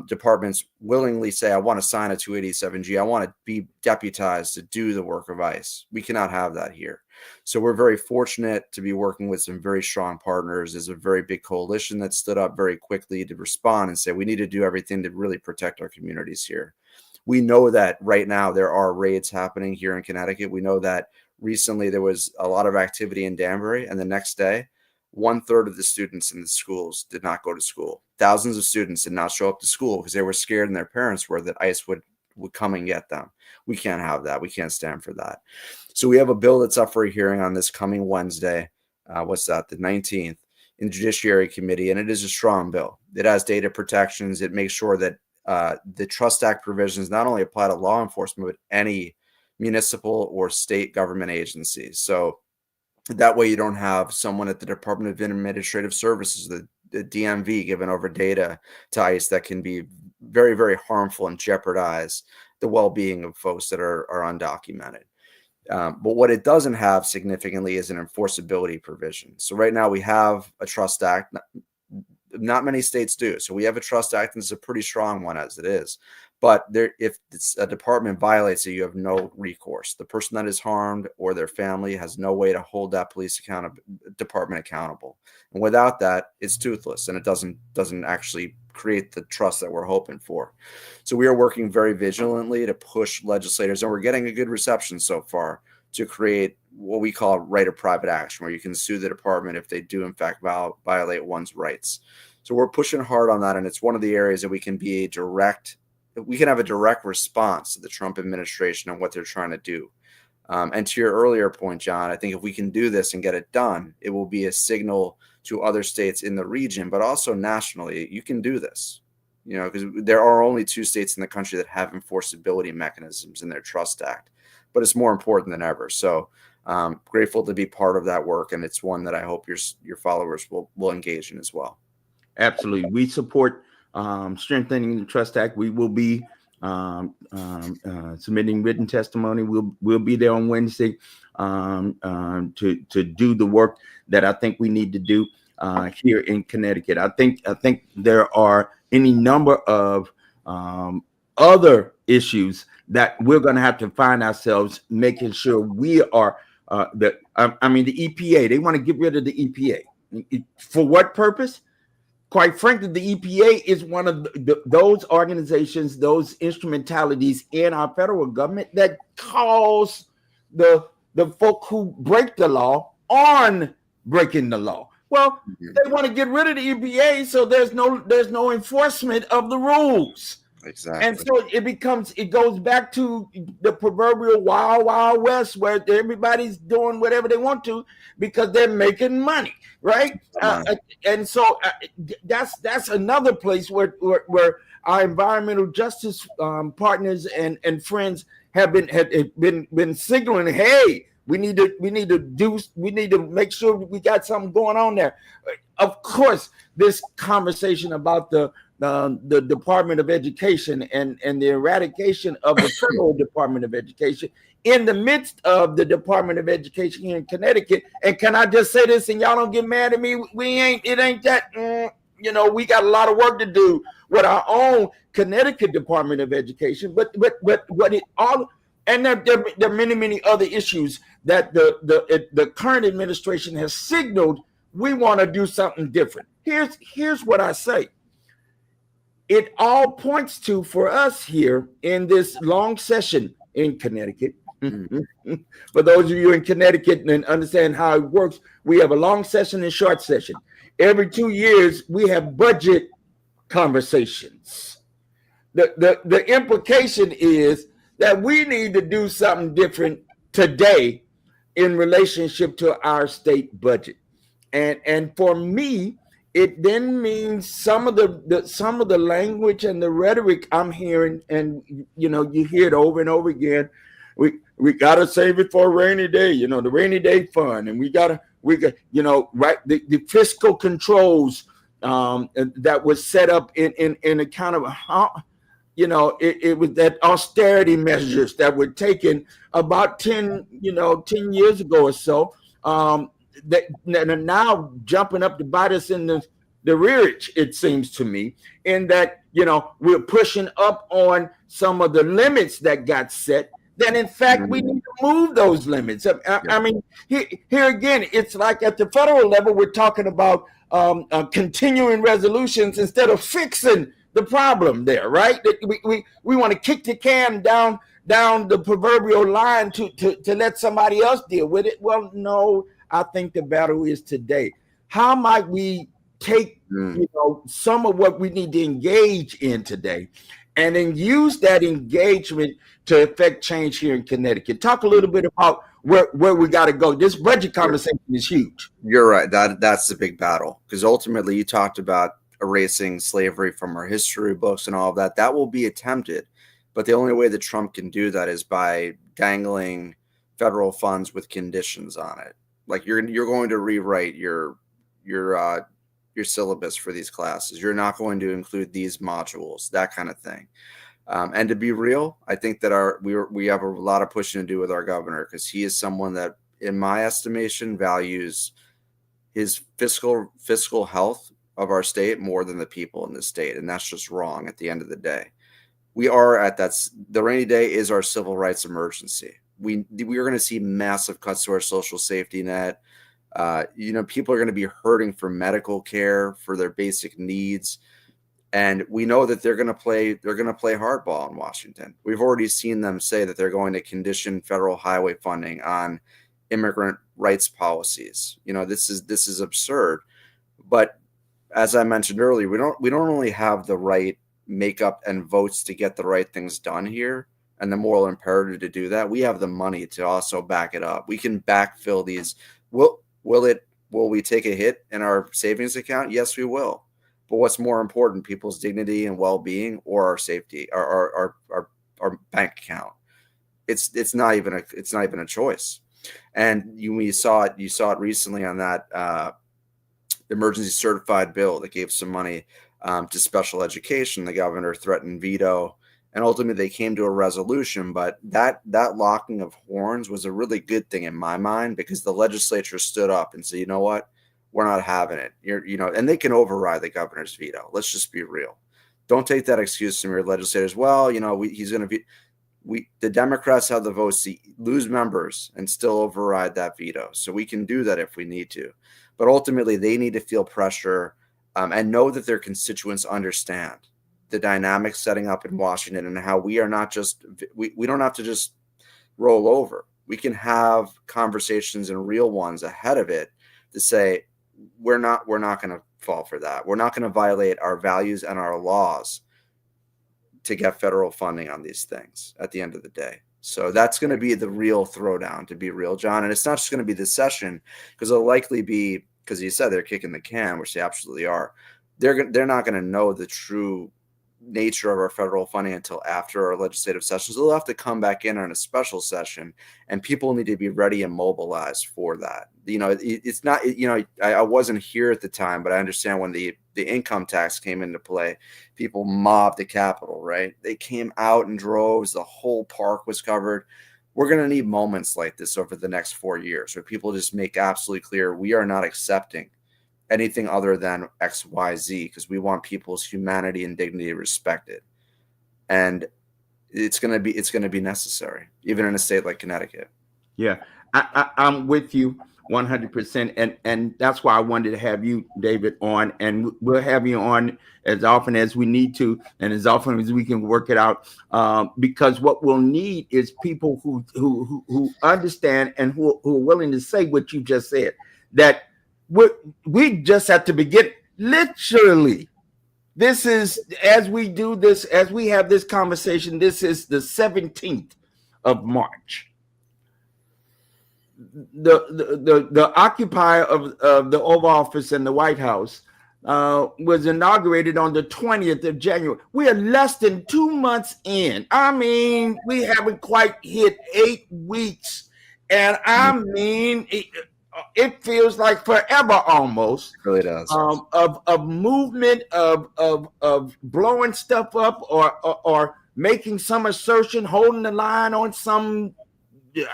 departments willingly say, I want to sign a 287G. I want to be deputized to do the work of ICE. We cannot have that here. So we're very fortunate to be working with some very strong partners. There's a very big coalition that stood up very quickly to respond and say, we need to do everything to really protect our communities here. We know that right now there are raids happening here in Connecticut. We know that recently there was a lot of activity in Danbury, and the next day, 1/3 of the students in the schools did not go to school. Thousands of students did not show up to school because they were scared, and their parents were, that ICE would come and get them. We can't have that. We can't stand for that. So we have a bill that's up for a hearing on this coming Wednesday. The 19th, in the Judiciary Committee, and it is a strong bill. It has data protections. It makes sure that the Trust Act provisions not only apply to law enforcement, but any municipal or state government agencies. So that way you don't have someone at the Department of Administrative Services, the DMV, giving over data to ICE that can be very, very harmful and jeopardize the well-being of folks that are undocumented. But what it doesn't have significantly is an enforceability provision. So right now we have a Trust Act. Not many states do. So we have a Trust Act, and it's a pretty strong one as it is. But if a department violates it, you have no recourse. The person that is harmed or their family has no way to hold that police department accountable. And without that, it's toothless, and it doesn't actually create the trust that we're hoping for. So we are working very vigilantly to push legislators, and we're getting a good reception so far, to create what we call a right of private action, where you can sue the department if they do in fact violate one's rights. So we're pushing hard on that, and it's one of the areas that we can have a direct response to the Trump administration and what they're trying to do. And to your earlier point, John, I think if we can do this and get it done, it will be a signal to other states in the region, but also nationally. You can do this, because there are only 2 states in the country that have enforceability mechanisms in their Trust Act, but it's more important than ever. So grateful to be part of that work, and it's one that I hope your followers will engage in as well. Absolutely. We support strengthening the Trust Act. We will be submitting written testimony. We'll be there on Wednesday to do the work that I think we need to do here in Connecticut. I think there are any number of other issues that we're going to have to find ourselves making sure we are the EPA. They want to get rid of the EPA. For what purpose? Quite frankly, the EPA is one of those organizations, those instrumentalities in our federal government that cause the folk who break the law on breaking the law. Well, they want to get rid of the EPA, so there's no enforcement of the rules. Exactly. And so it goes back to the proverbial wild, wild west, where everybody's doing whatever they want to because they're making money, right? And so that's another place where our environmental justice partners and friends have been signaling, hey, we need to make sure we got something going on there. Of course, this conversation about the Department of Education and the eradication of the federal Department of Education in the midst of the Department of Education here in Connecticut. And can I just say this, and y'all don't get mad at me? It ain't that, we got a lot of work to do with our own Connecticut Department of Education, but what it all, and there are many, many other issues that the current administration has signaled we want to do something different. Here's what I say. It all points to, for us here in this long session in Connecticut, for those of you in Connecticut and understand how it works, we have a long session and short session. Every 2 years, we have budget conversations. The implication is that we need to do something different today in relationship to our state budget. And for me, it then means some of the language and the rhetoric I'm hearing, and you hear it over and over again. We gotta save it for a rainy day, the rainy day fund, and we got the fiscal controls that was set up in account of how it was that austerity measures that were taken about 10 years ago or so, that are now jumping up to bite us in the rearage, it seems to me, in that, we're pushing up on some of the limits that got set, then in fact we need to move those limits. I mean, here again, it's like at the federal level, we're talking about continuing resolutions instead of fixing the problem there, right? We want to kick the can down the proverbial line to let somebody else deal with it. Well, no, I think the battle is today. How might we take some of what we need to engage in today and then use that engagement to affect change here in Connecticut? Talk a little bit about where we got to go. This budget conversation is huge. You're right. That's the big battle, because ultimately you talked about erasing slavery from our history books and all of that. That will be attempted, but the only way that Trump can do that is by dangling federal funds with conditions on it. Like you're going to rewrite your syllabus for these classes. You're not going to include these modules, that kind of thing. And to be real, I think that we have a lot of pushing to do with our governor, because he is someone that, in my estimation, values his fiscal health of our state more than the people in the state. And that's just wrong at the end of the day. We are at the rainy day is our civil rights emergency. We are going to see massive cuts to our social safety net. People are going to be hurting for medical care, for their basic needs. And we know that they're going to play hardball in Washington. We've already seen them say that they're going to condition federal highway funding on immigrant rights policies. This is absurd. But as I mentioned earlier, we don't only have the right makeup and votes to get the right things done here and the moral imperative to do that. We have the money to also back it up. We can backfill these. Will we take a hit in our savings account? Yes, we will. But what's more important, people's dignity and well-being, or our safety, our bank account? It's not even a choice. And you saw it recently on that emergency certified bill that gave some money to special education. The governor threatened veto, and ultimately they came to a resolution. But that locking of horns was a really good thing in my mind, because the legislature stood up and said, you know what? We're not having it. And they can override the governor's veto. Let's just be real. Don't take that excuse from your legislators. Well, he's going to be. The Democrats have the votes to lose members and still override that veto. So we can do that if we need to. But ultimately, they need to feel pressure and know that their constituents understand the dynamics setting up in Washington, and how we are not just we don't have to just roll over. We can have conversations, and real ones ahead of it, to say, we're not going to fall for that. We're not going to violate our values and our laws to get federal funding on these things at the end of the day. So that's going to be the real throwdown, to be real, John. And it's not just going to be this session, because it'll likely be, because you said they're kicking the can, which they absolutely are. They're not going to know the true nature of our federal funding until after our legislative sessions. They'll have to come back in on a special session, and people need to be ready and mobilized for that. It's not, I wasn't here at the time, but I understand when the income tax came into play, people mobbed the Capitol, right? They came out in droves. The whole park was covered. We're going to need moments like this over the next 4 years, where people just make absolutely clear we are not accepting anything other than X, Y, Z, because we want people's humanity and dignity respected. And it's going to be necessary, even in a state like Connecticut. Yeah, I'm with you 100%. And that's why I wanted to have you, David, on, and we'll have you on as often as we need to, and as often as we can work it out. Because what we'll need is people who understand and who are willing to say what you just said, that we just at the beginning, literally. This is, as we have this conversation, this is the 17th of March. The occupier of the Oval Office in the White House was inaugurated on the 20th of January. We are less than 2 months in. I mean, we haven't quite hit 8 weeks. And I mean, it feels like forever almost. It really does. Of movement of blowing stuff up or making some assertion, holding the line on some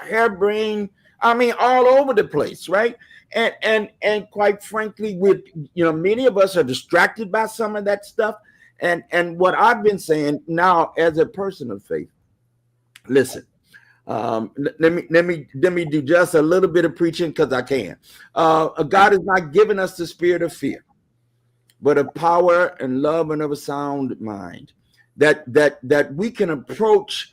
harebrained. I mean, all over the place, right? And quite frankly, with many of us are distracted by some of that stuff. And what I've been saying now as a person of faith, listen. Let me do just a little bit of preaching because I can. God has not given us the spirit of fear, but of power and love and of a sound mind. That we can approach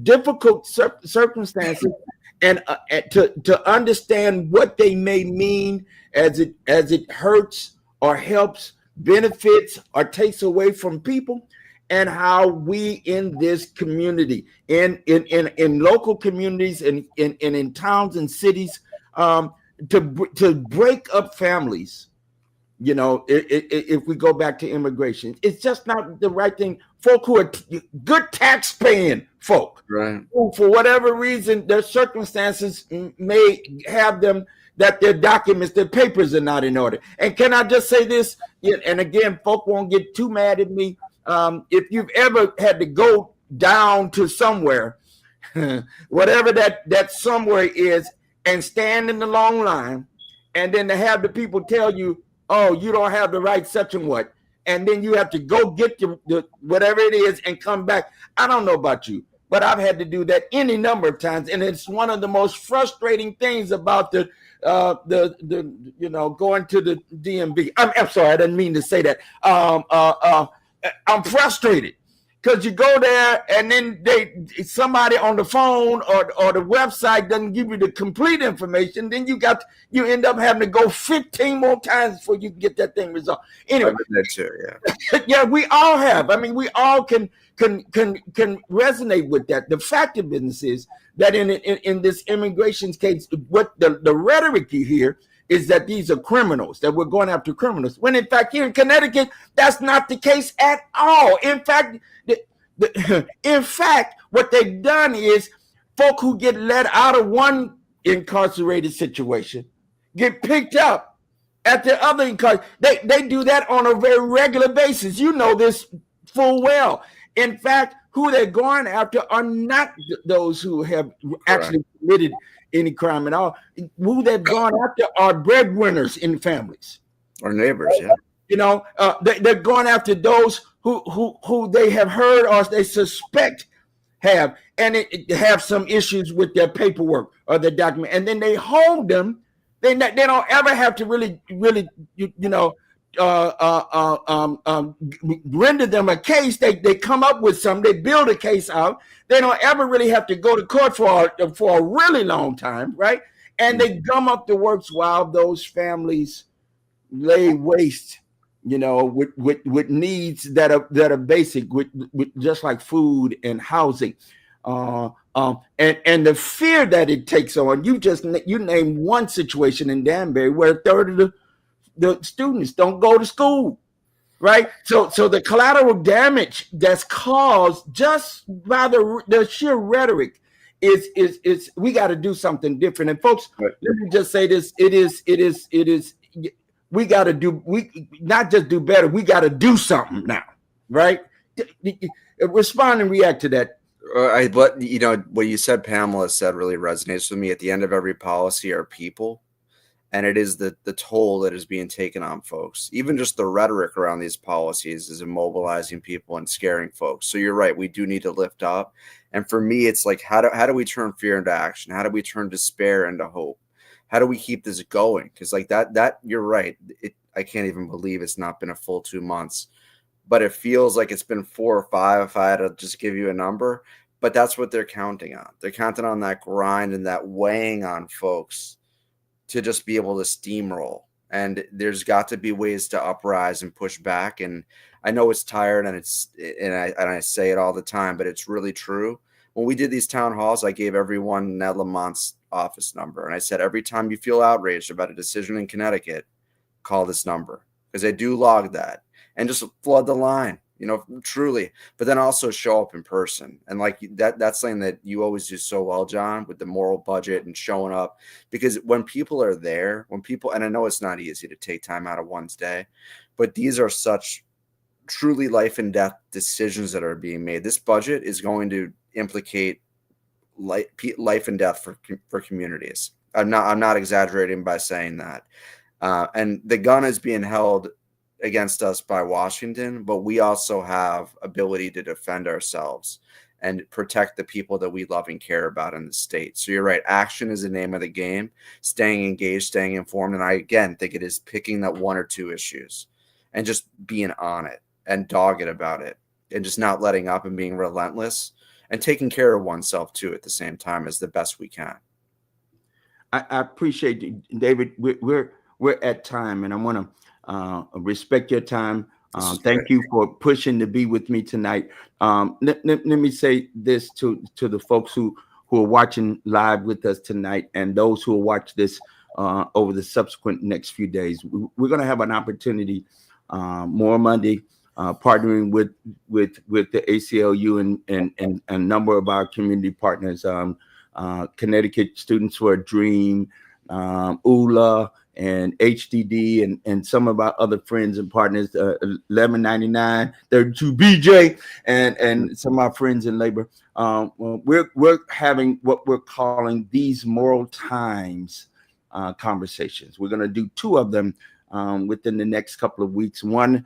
difficult circumstances and to understand what they may mean as it hurts or helps, benefits or takes away from people, and how we in this community, in local communities, and in towns and cities, to break up families. If we go back to immigration, it's just not the right thing. Folk who are good tax-paying folk, right, who, for whatever reason, their circumstances may have them that their documents, their papers are not in order. And can I just say this? And again, folk won't get too mad at me. If you've ever had to go down to somewhere, whatever that somewhere is, and stand in the long line, and then to have the people tell you, oh, you don't have the right such and what, and then you have to go get the whatever it is and come back. I don't know about you, but I've had to do that any number of times, and it's one of the most frustrating things about the going to the DMV. I'm sorry, I didn't mean to say that. I'm frustrated because you go there and then somebody on the phone or the website doesn't give you the complete information. Then you end up having to go 15 more times before you can get that thing resolved. Anyway, that too, yeah. Yeah, we all have. I mean, we all can resonate with that. The fact of business is that in this immigration case, what the rhetoric you hear is that these are criminals, that we're going after criminals, when in fact here in Connecticut, that's not the case at all. In fact, what they've done is folk who get let out of one incarcerated situation get picked up at the other incarcerated. They do that on a very regular basis. You know this full well. In fact, who they're going after are not those who have actually committed any crime at all. Who they've gone after are breadwinners in families or neighbors. Yeah, they're going after those who they have heard or they suspect have have some issues with their paperwork or their document, and then they hold them. They don't ever have to really render them a case. They come up with some. They build a case out. They don't ever really have to go to court for a really long time, right? And they gum up the works while those families lay waste, with needs that are basic, with just like food and housing, and the fear that it takes on. You named one situation in Danbury where a third of the students don't go to school. Right, so the collateral damage that's caused just by the sheer rhetoric is we got to do something different. And folks, let me just say this: it is. We got to not just do better. We got to do something now, right? Respond and react to that. But what you said, Pamela said, really resonates with me. At the end of every policy are people. And it is the toll that is being taken on folks. Even just the rhetoric around these policies is immobilizing people and scaring folks. So you're right. We do need to lift up. And for me, it's like, how do we turn fear into action? How do we turn despair into hope? How do we keep this going? Because like that you're right. I can't even believe it's not been a full 2 months, but it feels like it's been 4 or 5 if I had to just give you a number. But that's what they're counting on. They're counting on that grind and that weighing on folks to just be able to steamroll. And there's got to be ways to uprise and push back. And I know it's tired and I say it all the time, but it's really true. When we did these town halls, I gave everyone Ned Lamont's office number. And I said, every time you feel outraged about a decision in Connecticut, call this number, because I do log that, and just flood the line. truly, but then also show up in person. And like that's something that you always do so well, John, with the moral budget and showing up, because when people are there, and I know it's not easy to take time out of one's day, but these are such truly life and death decisions that are being made. This budget is going to implicate life and death for communities. I'm not exaggerating by saying that. And the gun is being held against us by Washington, but we also have ability to defend ourselves and protect the people that we love and care about in the state. So you're right. Action is the name of the game, staying engaged, staying informed. And I, again, think it is picking that one or two issues and just being on it and dogged about it and just not letting up and being relentless and taking care of oneself too at the same time as the best we can. I appreciate you, David. We're at time, and I want to respect your time. Thank you for pushing to be with me tonight. Let me say this to the folks who are watching live with us tonight, and those who will watch this over the subsequent next few days. We're going to have an opportunity more Monday, partnering with the ACLU and a number of our community partners, Connecticut Students for a Dream, ULA, and HDD, and some of our other friends and partners, 1199, 32 BJ, and some of our friends in labor. We're having what we're calling these moral times conversations. We're going to do two of them within the next couple of weeks. One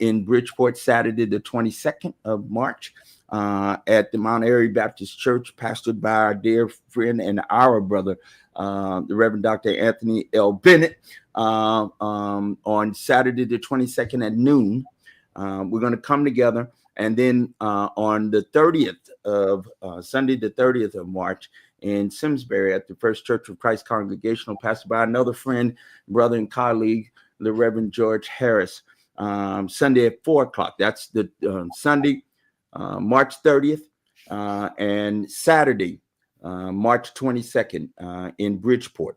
in Bridgeport, Saturday, the 22nd of March, at the Mount Airy Baptist Church, pastored by our dear friend and our brother, the Reverend Dr. Anthony L. Bennett, on Saturday the 22nd at noon. We're going to come together, and then on the 30th of Sunday, the 30th of March, in Simsbury at the First Church of Christ Congregational, pastored by another friend, brother, and colleague, the Reverend George Harris. Sunday at 4:00. That's the Sunday, March 30th, and Saturday, March 22nd, in Bridgeport.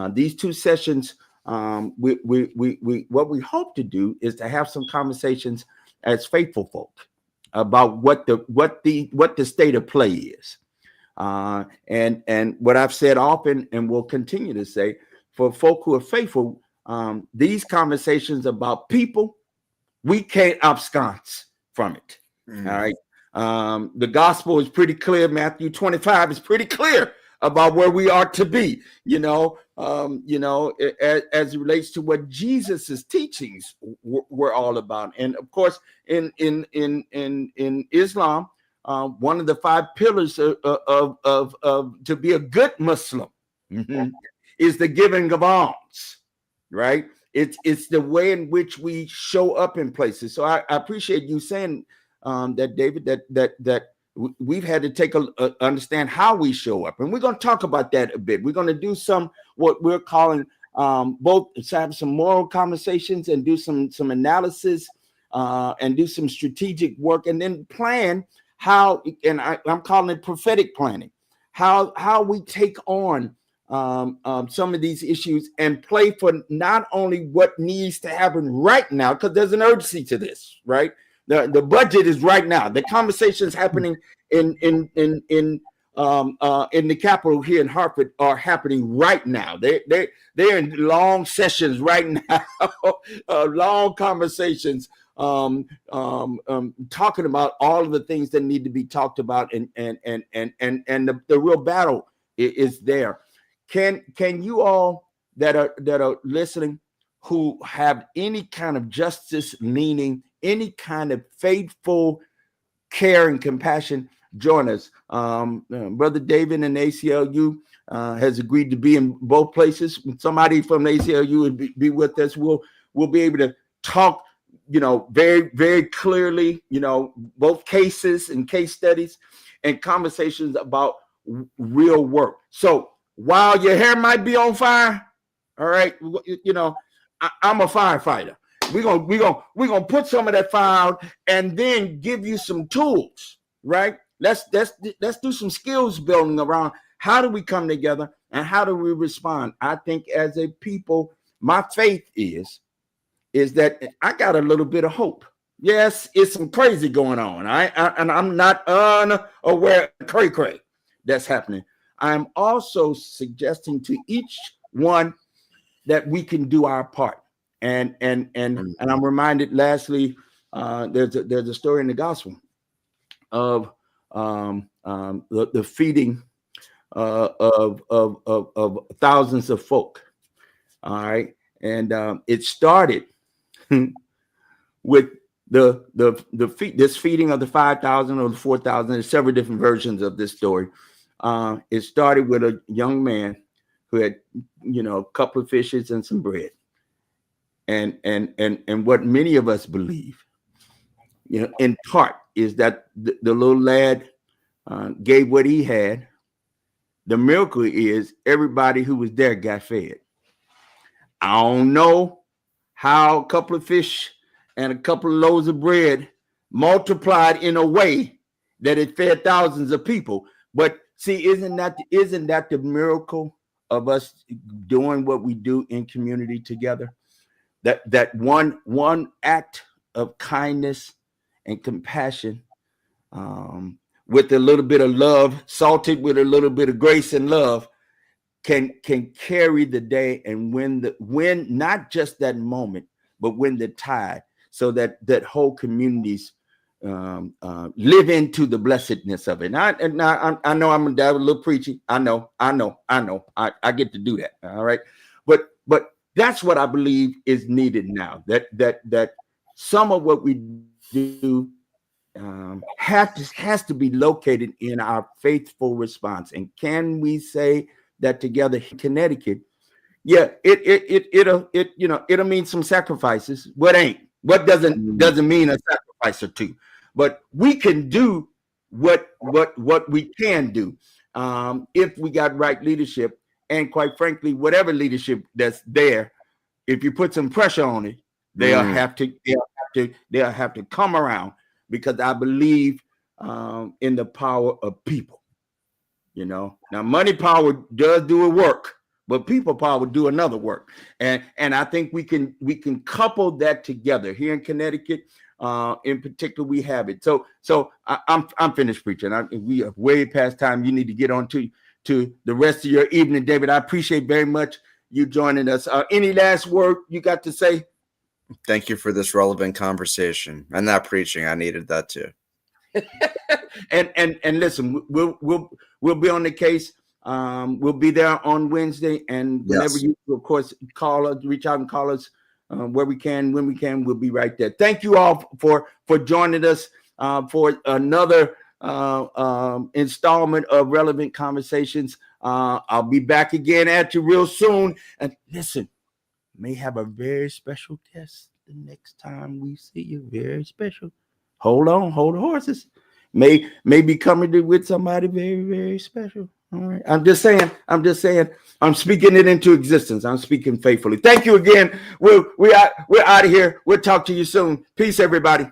These two sessions, what we hope to do is to have some conversations as faithful folk about what the state of play is, and what I've said often and will continue to say, for folk who are faithful, these conversations about people, we can't abscond from it. All right. The gospel is pretty clear. Matthew 25 is pretty clear about where we are to be, as it relates to what Jesus's teachings were all about. And of course, in Islam, one of the 5 pillars of to be a good Muslim is the giving of alms, right? It's the way in which we show up in places. So I appreciate you saying that, David, that we've had to take understand how we show up, and we're going to talk about that a bit. We're going to do what we're calling both have some moral conversations and do some analysis and do some strategic work, and then plan how. And I'm calling it prophetic planning. How we take on some of these issues and play for not only what needs to happen right now, because there's an urgency to this, right? The budget is right now. The conversations happening in the Capitol here in Hartford are happening right now. They're in long sessions right now, long conversations, talking about all of the things that need to be talked about, and the real battle is there. Can you all that are listening, who have any kind of justice leaning, any kind of faithful care and compassion, join us? Brother David and ACLU has agreed to be in both places. Somebody from the ACLU would be with us. We'll be able to talk, very, very clearly, both cases and case studies and conversations about real work. So while your hair might be on fire, all right, I'm a firefighter. We're gonna put some of that fire out and then give you some tools, right? Let's do some skills building around how do we come together and how do we respond. I think as a people, my faith is that I got a little bit of hope. Yes, it's some crazy going on. And I'm not unaware of cray cray that's happening. I'm also suggesting to each one that we can do our part. And I'm reminded, lastly, there's a story in the gospel of the feeding of thousands of folk. All right, and it started with this feeding of the 5,000 or the 4,000. There's several different versions of this story. It started with a young man who had, a couple of fishes and some bread, and what many of us believe, in part, is that the little lad gave what he had. The miracle is everybody who was there got fed. I don't know how a couple of fish and a couple of loaves of bread multiplied in a way that it fed thousands of people. But see, isn't that the miracle of us doing what we do in community together? That one act of kindness and compassion, with a little bit of love, salted with a little bit of grace and love, can carry the day and win not just that moment, but win the tide, so that whole communities live into the blessedness of it. I know I'm a little preachy. I know. I get to do that. All right, but that's what I believe is needed now. That some of what we do has to be located in our faithful response. And can we say that together in Connecticut? Yeah, it'll mean some sacrifices. What doesn't mean a sacrifice or two, but we can do what we can do if we got right leadership. And quite frankly, whatever leadership that's there, if you put some pressure on it, they'll have to come around, because I believe in the power of people. Now money power does do a work, but people power do another work. And I think we can couple that together here in Connecticut. In particular, we have it. So I'm finished preaching. We are way past time. You need to get on to the rest of your evening, David. I appreciate very much you joining us. Any last word you got to say? Thank you for this relevant conversation and that preaching. I needed that too. and listen, we'll be on the case. We'll be there on Wednesday, and whenever you, of course, call us, reach out and call us where we can, when we can. We'll be right there. Thank you all for joining us for another installment of Relevant Conversations. I'll be back again at you real soon. And listen, may have a very special guest the next time we see you. Very special. Hold on, hold the horses. May be coming with somebody very, very special. All right. I'm just saying. I'm speaking it into existence. I'm speaking faithfully. Thank you again. We're out of here. We'll talk to you soon. Peace, everybody.